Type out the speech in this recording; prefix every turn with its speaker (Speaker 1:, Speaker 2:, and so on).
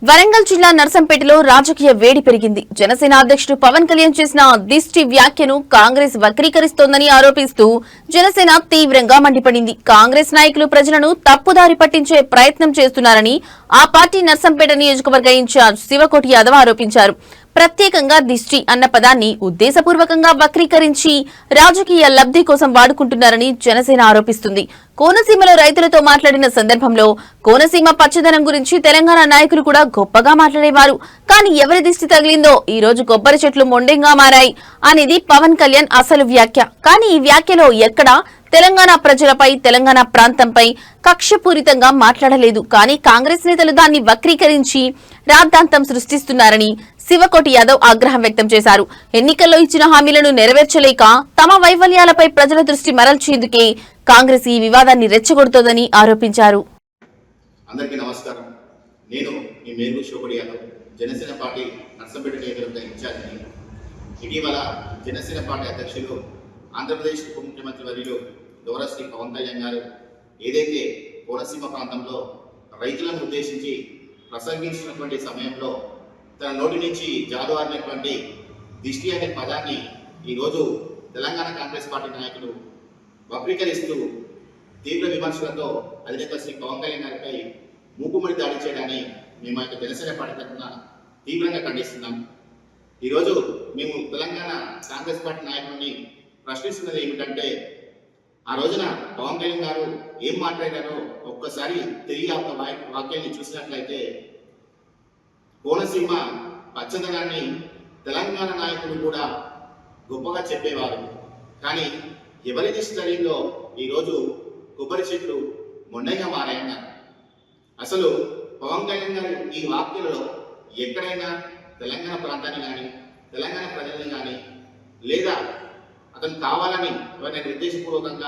Speaker 1: వరంగల్ జిల్లా నర్సంపేటలో రాజకీయ వేడి పెరిగింది. జనసేన అధ్యక్షుడు పవన్ కళ్యాణ్ చేసిన దిష్టి వ్యాఖ్యను కాంగ్రెస్ వక్రీకరిస్తోందని ఆరోపిస్తూ జనసేన తీవ్రంగా మండిపడింది. కాంగ్రెస్ నాయకులు ప్రజలను తప్పుదారి పట్టించే ప్రయత్నం చేస్తున్నారని ఆ పార్టీ నర్సంపేట నియోజకవర్గ ఇన్ఛార్జ్ శివకోటి యాదవ్ ఆరోపించారు. ప్రత్యేకంగా దిష్టి అన్న పదాన్ని ఉద్దేశపూర్వకంగా వక్రీకరించి రాజకీయ లబ్ధి కోసం వాడుకుంటున్నారని జనసేన ఆరోపిస్తుంది. కోనసీమలో రైతులతో మాట్లాడిన సందర్భంలో కోనసీమ పచ్చదనం గురించి తెలంగాణ నాయకులు కూడా గొప్పగా మాట్లాడేవారు. కానీ ఎవరి దిష్టి తగిలిందో ఈ రోజు కొబ్బరి చెట్లు మొండెంగా మారాయి అనేది పవన్ కళ్యాణ్ అసలు వ్యాఖ్య. కానీ ఈ వ్యాఖ్యలో ఎక్కడా తెలంగాణ ప్రజలపై, తెలంగాణ ప్రాంతంపై కక్షపూరితంగా మాట్లాడలేదు. కానీ కాంగ్రెస్ నేతలు దాన్ని వక్రీకరించి రాద్ధాంతం సృష్టిస్తున్నారని శివకోటి యాదవ్ ఆగ్రహం వ్యక్తం చేశారు. ఎన్నికల్లో ఇచ్చిన హామీలను నెరవేర్చలేక తమ వైఫల్యాలపై ప్రజల దృష్టి మరల్చేందుకే కాంగ్రెస్ ఈ వివాదాన్ని రెచ్చగొడుతోందని ఆరోపించారు.
Speaker 2: అందరికీ నమస్కారం. నేను మీ మేరు శివకోటి యాదవ్, జనసేన పార్టీ నర్సంపేట నియోజకవర్గ ఇన్ఛార్జిని. ఇటీవల జనసేన పార్టీ అధ్యక్షులు, ఆంధ్రప్రదేశ్ ఉప ముఖ్యమంత్రి వర్యులు గౌరవ శ్రీ పవన్ కళ్యాణ్ గారు ఏదైతే కోనసీమ ప్రాంతంలో రైతులను ఉద్దేశించి ప్రసంగించినటువంటి సమయంలో తన నోటి నుంచి జాలువారినటువంటి దిష్టి అనే పదాన్ని ఈరోజు తెలంగాణ కాంగ్రెస్ పార్టీ నాయకులు వక్రీకరిస్తూ తీవ్ర విమర్శలతో అధినేత శ్రీ పవన్ కళ్యాణ్ గారిపై మూకుమ్మడి దాడి చేయడాన్ని మేము యొక్క జనసేన పార్టీ తరఫున తీవ్రంగా ఖండిస్తున్నాం. ఈరోజు మేము తెలంగాణ కాంగ్రెస్ పార్టీ నాయకుడిని ప్రశ్నిస్తున్నది ఏమిటంటే, ఆ రోజున పవన్ కళ్యాణ్ గారు ఏం మాట్లాడారో ఒక్కసారి తిరిగి ఆ వాక్యాన్ని చూసినట్లయితే, కోనసీమ పచ్చదనాన్ని తెలంగాణ నాయకులు కూడా గొప్పగా చెప్పేవారు. కానీ ఎవరి దిష్టి తగిలిందో ఈరోజు కొబ్బరి చెట్లు మొండగా మారాయన్నారు. అసలు పవన్ కళ్యాణ్ గారు ఈ వాక్యాలలో ఎక్కడైనా తెలంగాణ ప్రాంతాన్ని కానీ, తెలంగాణ ప్రజల్ని కానీ, లేదా అతను కావాలని ఎవరైనా నిర్దేశపూర్వకంగా